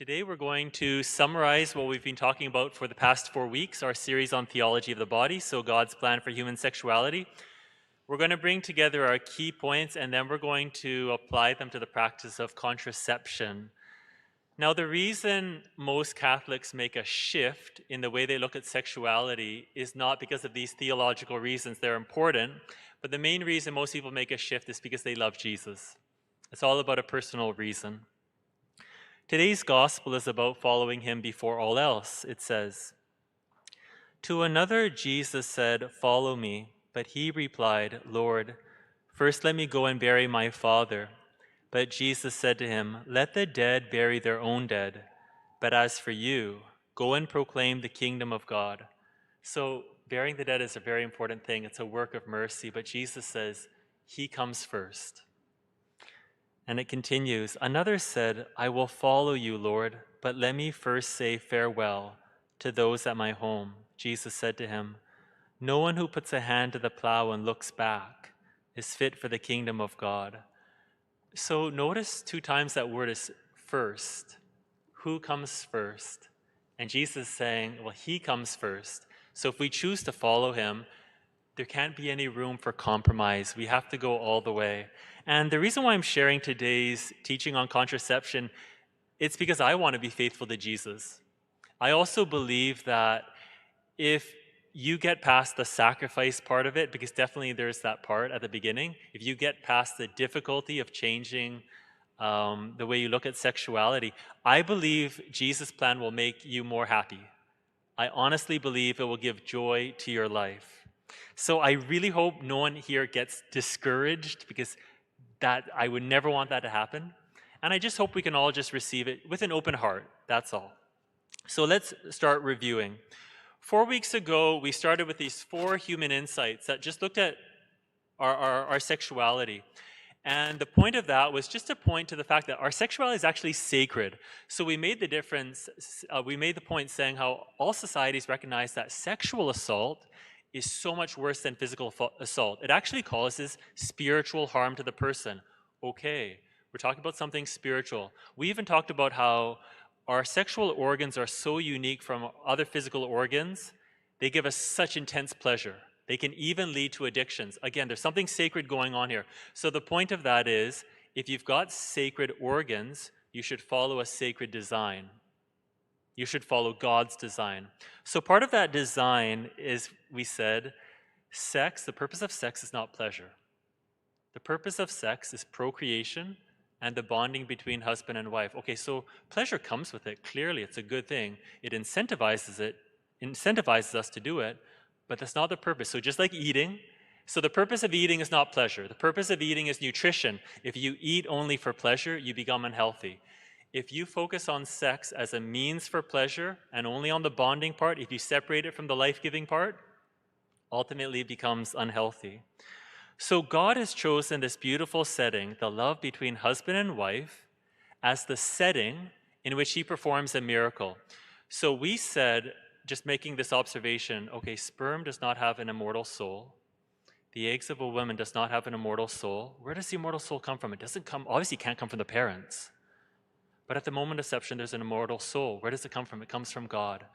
Today we're going to summarize what we've been talking about for the past 4 weeks, our series on theology of the body, so God's plan for human sexuality. We're going to bring together our key points and then we're going to apply them to the practice of contraception. Now, the reason most Catholics make a shift in the way they look at sexuality is not because of these theological reasons, they're important, but the main reason most people make a shift is because they love Jesus. It's all about a personal reason. Today's gospel is about following him before all else. It says, "To another Jesus said, 'Follow me.' But he replied, 'Lord, first let me go and bury my father.' But Jesus said to him, 'Let the dead bury their own dead. But as for you, go and proclaim the kingdom of God.'" So burying the dead is a very important thing. It's a work of mercy. But Jesus says he comes first. And it continues, "Another said, 'I will follow you, Lord, but let me first say farewell to those at my home.' Jesus said to him, 'No one who puts a hand to the plow and looks back is fit for the kingdom of God.'" So notice 2 times that word is first. Who comes first? And Jesus is saying, well, he comes first. So if we choose to follow him, there can't be any room for compromise. We have to go all the way. And the reason why I'm sharing today's teaching on contraception, it's because I want to be faithful to Jesus. I also believe that if you get past the sacrifice part of it, because definitely there's that part at the beginning, if you get past the difficulty of changing the way you look at sexuality, I believe Jesus' plan will make you more happy. I honestly believe it will give joy to your life. So I really hope no one here gets discouraged, because I would never want that to happen. And I just hope we can all just receive it with an open heart. That's all. So let's start reviewing. 4 weeks ago, we started with these 4 human insights that just looked at our sexuality. And the point of that was just to point to the fact that our sexuality is actually sacred. So we made the point saying how all societies recognize that sexual assault is so much worse than physical assault. It actually causes spiritual harm to the person. Okay, we're talking about something spiritual. We even talked about how our sexual organs are so unique from other physical organs, they give us such intense pleasure. They can even lead to addictions. Again, there's something sacred going on here. So the point of that is, if you've got sacred organs, you should follow a sacred design. You should follow God's design. So part of that design is, we said, sex. The purpose of sex is not pleasure. The purpose of sex is procreation and the bonding between husband and wife. Okay, so pleasure comes with it. Clearly, it's a good thing. It incentivizes us to do it, but that's not the purpose. So just like eating, so the purpose of eating is not pleasure. The purpose of eating is nutrition. If you eat only for pleasure, you become unhealthy. If you focus on sex as a means for pleasure and only on the bonding part, if you separate it from the life-giving part, ultimately it becomes unhealthy. So God has chosen this beautiful setting, the love between husband and wife, as the setting in which he performs a miracle. So we said, just making this observation, okay, sperm does not have an immortal soul. The eggs of a woman does not have an immortal soul. Where does the immortal soul come from? Obviously can't come from the parents. But at the moment of conception, there's an immortal soul. Where does it come from? It comes from God.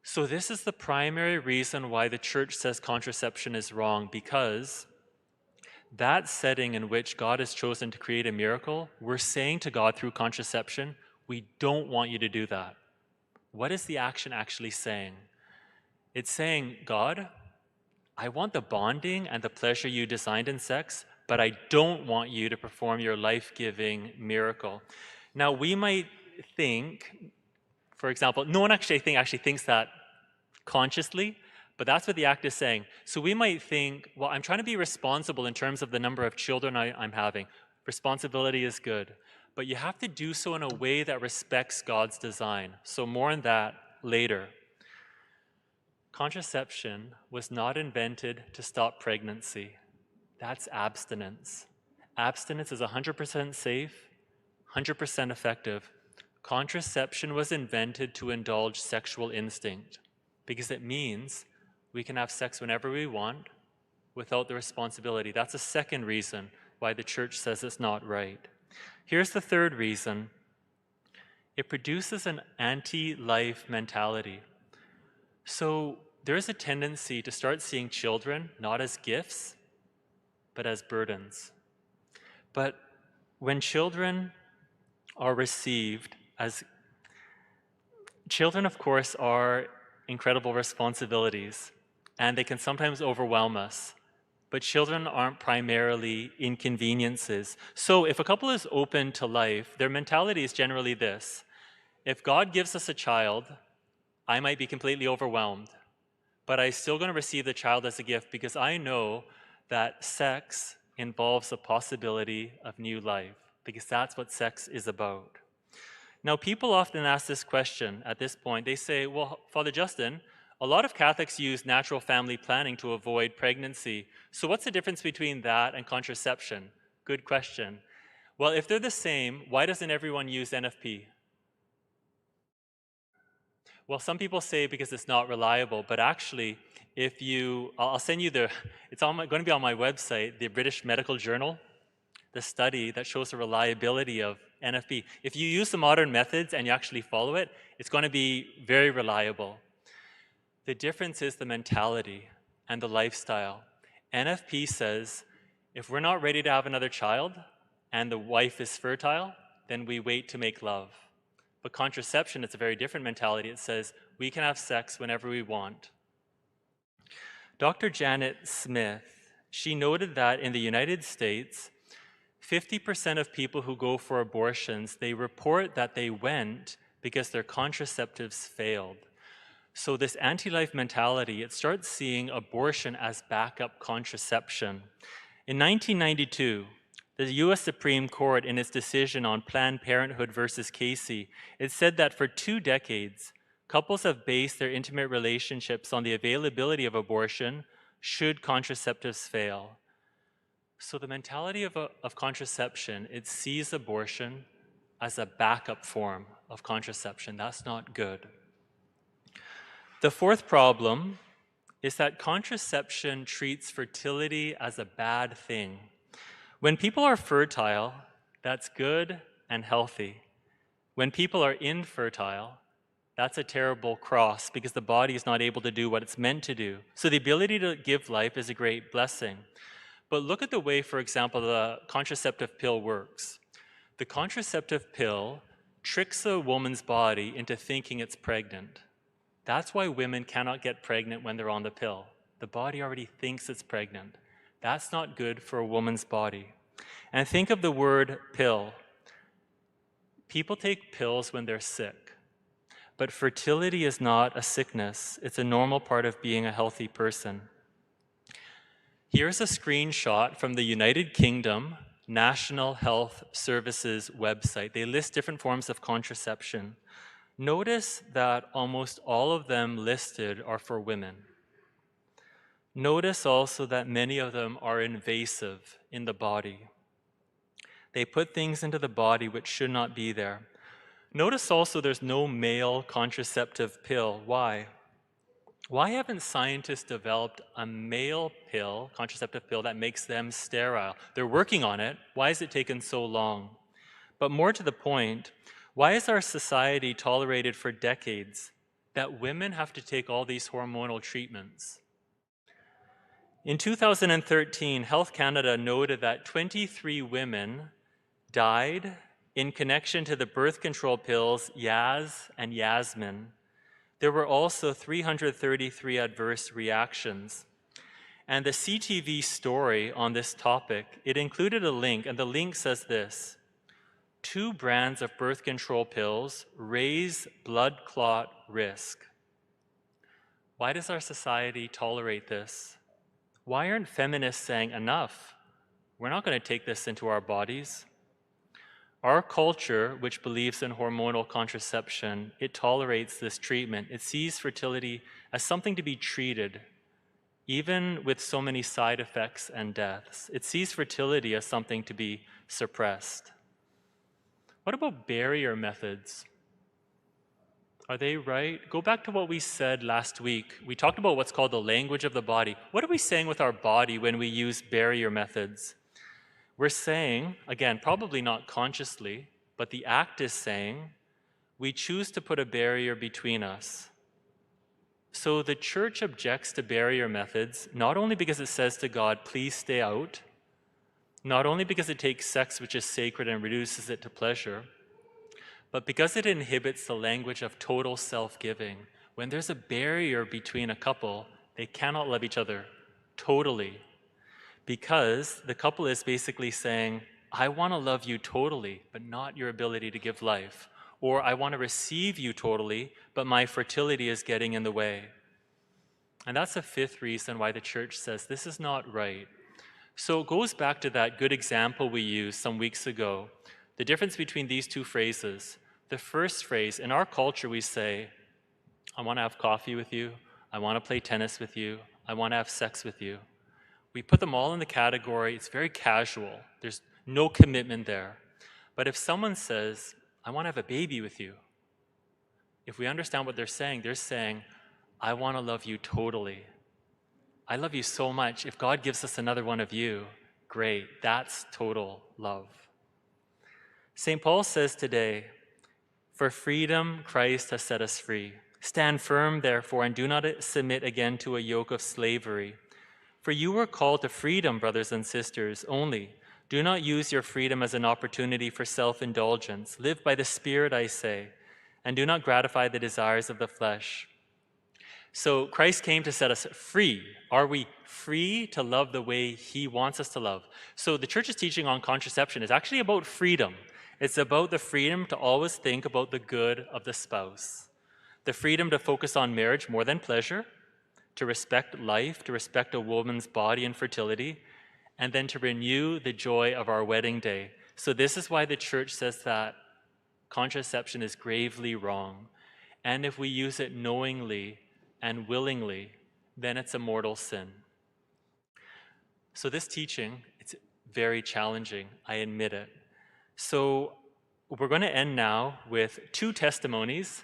So this is the primary reason why the church says contraception is wrong, because that setting in which God has chosen to create a miracle, we're saying to God through contraception, we don't want you to do that. What is the action actually saying? It's saying, God, I want the bonding and the pleasure you designed in sex, but I don't want you to perform your life-giving miracle. Now, we might think, for example, no one actually thinks that consciously, but that's what the act is saying. So we might think, well, I'm trying to be responsible in terms of the number of children I'm having. Responsibility is good, but you have to do so in a way that respects God's design. So more on that later. Contraception was not invented to stop pregnancy. That's abstinence. Abstinence is 100% safe, 100% effective. Contraception was invented to indulge sexual instinct, because it means we can have sex whenever we want without the responsibility. That's a second reason why the church says it's not right. Here's the third reason. it produces an anti-life mentality. So there's a tendency to start seeing children not as gifts, but as burdens. But when children are received as children, of course, are incredible responsibilities, and they can sometimes overwhelm us. But children aren't primarily inconveniences. So if a couple is open to life, their mentality is generally this: if God gives us a child, I might be completely overwhelmed, but I'm still going to receive the child as a gift because I know that sex involves a possibility of new life, because that's what sex is about. Now, people often ask this question at this point. They say, well, Father Justin, a lot of Catholics use natural family planning to avoid pregnancy. So what's the difference between that and contraception? Good question. Well, if they're the same, why doesn't everyone use NFP? Well, some people say because it's not reliable, but actually, if you, I'll send you it's going to be on my website, the British Medical Journal, the study that shows the reliability of NFP. If you use the modern methods and you actually follow it, it's going to be very reliable. The difference is the mentality and the lifestyle. NFP says, if we're not ready to have another child and the wife is fertile, then we wait to make love. But contraception, it's a very different mentality. It says, we can have sex whenever we want. Dr. Janet Smith, she noted that in the United States, 50% of people who go for abortions, they report that they went because their contraceptives failed. So this anti-life mentality, it starts seeing abortion as backup contraception. In 1992, the US Supreme Court, in its decision on Planned Parenthood versus Casey, it said that for 2 decades, couples have based their intimate relationships on the availability of abortion should contraceptives fail. So the mentality of contraception, it sees abortion as a backup form of contraception. That's not good. The fourth problem is that contraception treats fertility as a bad thing. When people are fertile, that's good and healthy. When people are infertile, that's a terrible cross because the body is not able to do what it's meant to do. So the ability to give life is a great blessing. But look at the way, for example, the contraceptive pill works. The contraceptive pill tricks a woman's body into thinking it's pregnant. That's why women cannot get pregnant when they're on the pill. The body already thinks it's pregnant. That's not good for a woman's body. And think of the word pill. People take pills when they're sick. But fertility is not a sickness. It's a normal part of being a healthy person. Here's a screenshot from the United Kingdom National Health Services website. They list different forms of contraception. Notice that almost all of them listed are for women. Notice also that many of them are invasive in the body. They put things into the body which should not be there. Notice also there's no male contraceptive pill. Why? Why haven't scientists developed a male pill, contraceptive pill, that makes them sterile? They're working on it. Why has it taken so long? But more to the point, why has our society tolerated for decades that women have to take all these hormonal treatments? In 2013, Health Canada noted that 23 women died in connection to the birth control pills Yaz and Yasmin. There were also 333 adverse reactions. And the CTV story on this topic, it included a link, and the link says this: 2 brands of birth control pills raise blood clot risk. Why does our society tolerate this? Why aren't feminists saying enough? We're not going to take this into our bodies. Our culture, which believes in hormonal contraception, it tolerates this treatment. It sees fertility as something to be treated, even with so many side effects and deaths. It sees fertility as something to be suppressed. What about barrier methods? Are they right? Go back to what we said last week. We talked about what's called the language of the body. What are we saying with our body when we use barrier methods? We're saying, again, probably not consciously, but the act is saying, we choose to put a barrier between us. So the church objects to barrier methods, not only because it says to God, please stay out, not only because it takes sex, which is sacred, and reduces it to pleasure, but because it inhibits the language of total self-giving. When there's a barrier between a couple, they cannot love each other totally, because the couple is basically saying, I want to love you totally, but not your ability to give life. Or I want to receive you totally, but my fertility is getting in the way. And that's a fifth reason why the church says this is not right. So it goes back to that good example we used some weeks ago. The difference between these two phrases. The first phrase, in our culture we say, I want to have coffee with you, I want to play tennis with you, I want to have sex with you. We put them all in the category, it's very casual. There's no commitment there. But if someone says, I want to have a baby with you, if we understand what they're saying, I want to love you totally. I love you so much. If God gives us another one of you, great. That's total love. St. Paul says today, for freedom Christ has set us free. Stand firm, therefore, and do not submit again to a yoke of slavery. For you were called to freedom, brothers and sisters, only. Do not use your freedom as an opportunity for self-indulgence. Live by the Spirit, I say, and do not gratify the desires of the flesh. So Christ came to set us free. Are we free to love the way he wants us to love? So the church's teaching on contraception is actually about freedom. It's about the freedom to always think about the good of the spouse. The freedom to focus on marriage more than pleasure, to respect life, to respect a woman's body and fertility, and then to renew the joy of our wedding day. So this is why the church says that contraception is gravely wrong. And if we use it knowingly and willingly, then it's a mortal sin. So this teaching, it's very challenging, I admit it. So we're going to end now with two testimonies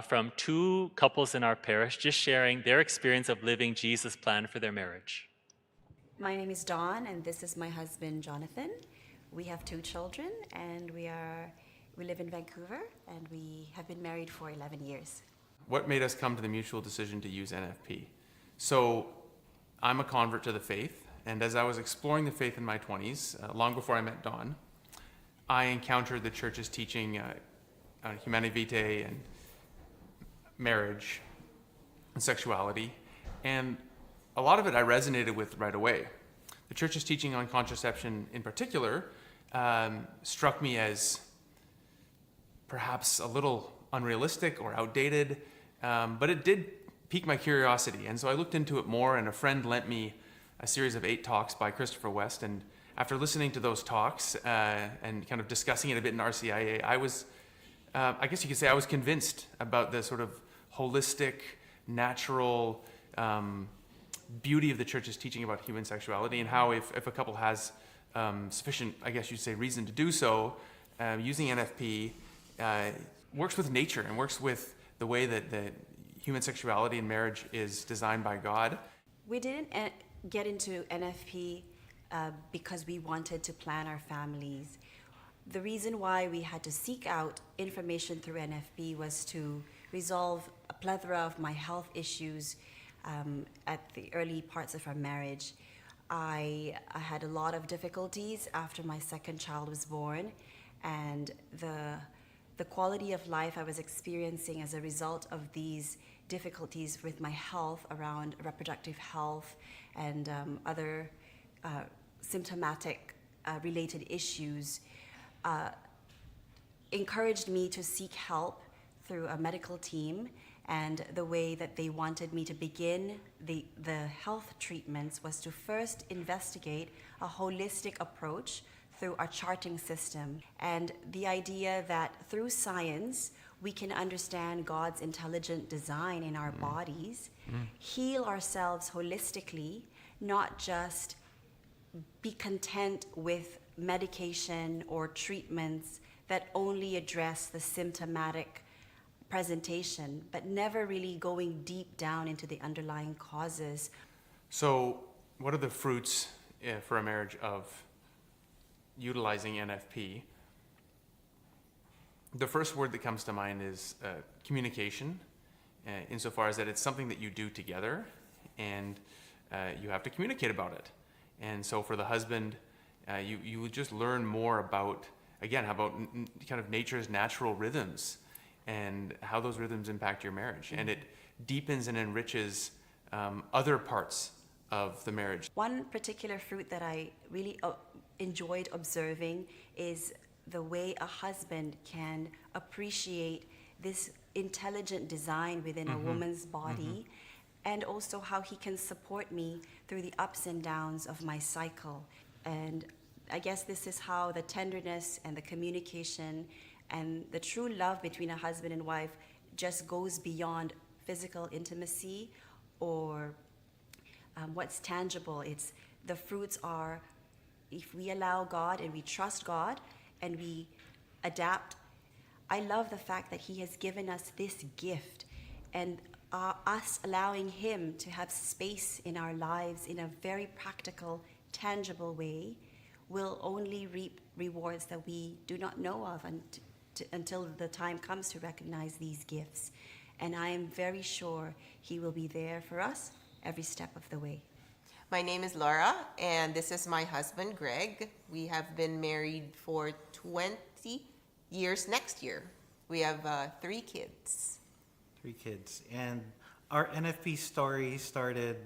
from two couples in our parish, just sharing their experience of living Jesus' plan for their marriage. My name is Dawn, and this is my husband, Jonathan. We have 2 children, and we live in Vancouver, and we have been married for 11 years. What made us come to the mutual decision to use NFP? So I'm a convert to the faith, and as I was exploring the faith in my 20s, long before I met Dawn, I encountered the church's teaching on Humanae Vitae and marriage and sexuality, and a lot of it I resonated with right away. The church's teaching on contraception in particular struck me as perhaps a little unrealistic or outdated, but it did pique my curiosity, and so I looked into it more, and a friend lent me a series of 8 talks by Christopher West, and after listening to those talks and kind of discussing it a bit in RCIA, I was, I guess you could say, I was convinced about the sort of holistic, natural beauty of the church's teaching about human sexuality, and how if a couple has sufficient, I guess you'd say, reason to do so, using NFP works with nature and works with the way that human sexuality and marriage is designed by God. We didn't get into NFP because we wanted to plan our families. The reason why we had to seek out information through NFP was to resolve a plethora of my health issues at the early parts of our marriage. I had a lot of difficulties after my second child was born, and the quality of life I was experiencing as a result of these difficulties with my health around reproductive health and other symptomatic related issues encouraged me to seek help through a medical team, and the way that they wanted me to begin the health treatments was to first investigate a holistic approach through our charting system, and the idea that through science we can understand God's intelligent design in our bodies, heal ourselves holistically, not just be content with medication or treatments that only address the symptomatic presentation, but never really going deep down into the underlying causes. So what are the fruits for a marriage of utilizing NFP? The first word that comes to mind is communication, insofar as that it's something that you do together, and you have to communicate about it. And so for the husband, you would just learn more about, again, about kind of nature's natural rhythms and how those rhythms impact your marriage. And it deepens and enriches other parts of the marriage. One particular fruit that I really enjoyed observing is the way a husband can appreciate this intelligent design within a woman's body, and also how he can support me through the ups and downs of my cycle. And I guess this is how the tenderness and the communication and the true love between a husband and wife just goes beyond physical intimacy or what's tangible. It's the fruits are, if we allow God and we trust God and we adapt. I love the fact that he has given us this gift, and us allowing him to have space in our lives in a very practical, tangible way will only reap rewards that we do not know of until the time comes to recognize these gifts. And I am very sure he will be there for us every step of the way. My name is Laura, and this is my husband, Greg. We have been married for 20 years next year. We have 3 kids. 3 kids. And our NFP story started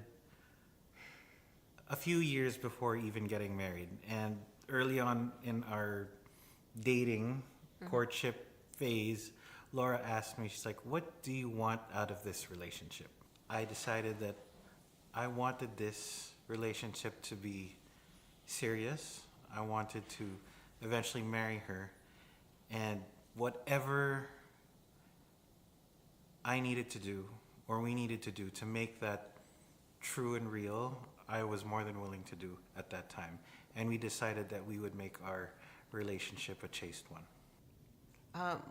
a few years before even getting married. And early on in our dating, courtship phase, Laura asked me, she's like, what do you want out of this relationship? I decided that I wanted this relationship to be serious. I wanted to eventually marry her. And whatever I needed to do, or we needed to do to make that true and real, I was more than willing to do at that time. And we decided that we would make our relationship a chaste one.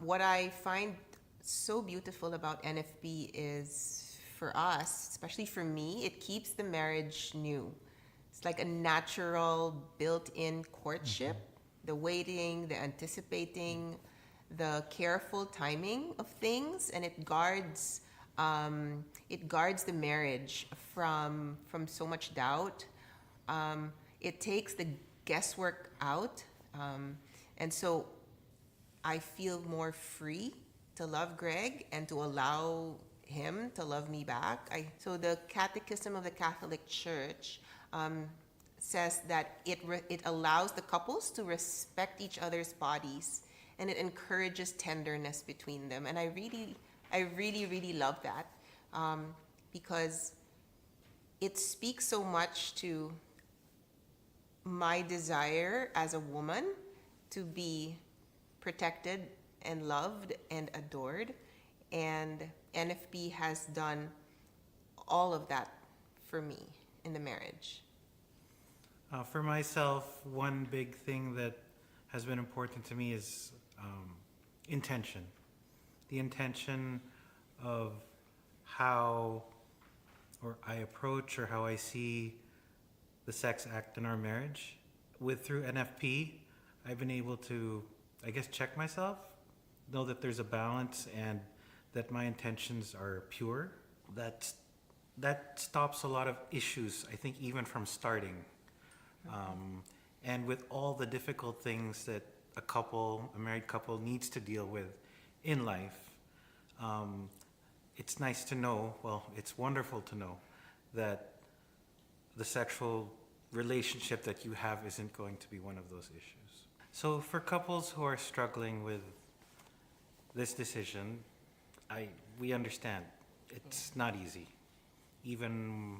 What I find so beautiful about NFB is, for us, especially for me, it keeps the marriage new. It's like a natural built-in courtship, the waiting, the anticipating, the careful timing of things, and it guards the marriage from so much doubt. It takes the guesswork out, and so I feel more free to love Greg and to allow him to love me back. So the Catechism of the Catholic Church says that it allows the couples to respect each other's bodies, and it encourages tenderness between them. And I really love that, because it speaks so much to my desire as a woman to be protected and loved and adored. And NFB has done all of that for me in the marriage. For myself, one big thing that has been important to me is intention. The intention of how I approach or how I see the sex act in our marriage. Through NFP, I've been able to, I guess, check myself, know that there's a balance and that my intentions are pure. That stops a lot of issues, I think, even from starting. And with all the difficult things that a married couple needs to deal with in life, it's nice to know, it's wonderful to know that the sexual relationship that you have isn't going to be one of those issues. So for couples who are struggling with this decision, we understand it's not easy. Even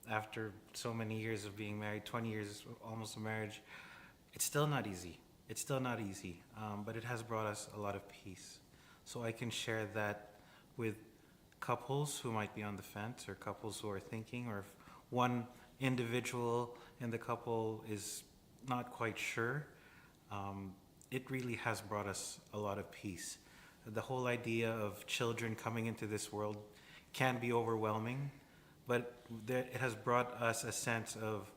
after so many years of being married, 20 years almost of marriage, it's still not easy. It's still not easy, but it has brought us a lot of peace. So I can share that with couples who might be on the fence, or couples who are thinking, or if one individual in the couple is not quite sure. It really has brought us a lot of peace. The whole idea of children coming into this world can be overwhelming, but it has brought us a sense of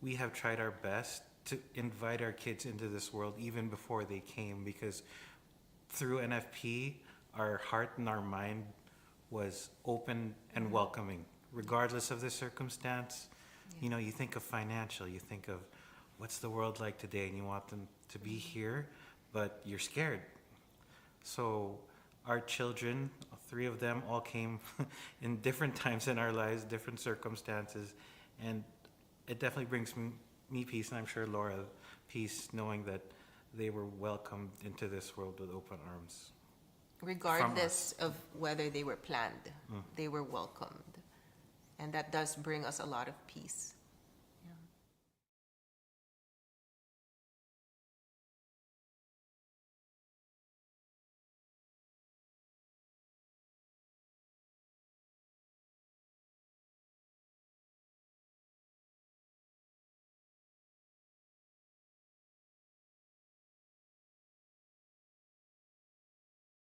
we have tried our best to invite our kids into this world even before they came, because through NFP, our heart and our mind was open and welcoming, regardless of the circumstance. You know, you think of financial, you think of what's the world like today, and you want them to be here, but you're scared. So our children, 3 of them, all came in different times in our lives, different circumstances, and it definitely brings me peace, and I'm sure Laura peace, knowing that they were welcomed into this world with open arms. Regardless of whether they were planned, they were welcomed. And that does bring us a lot of peace.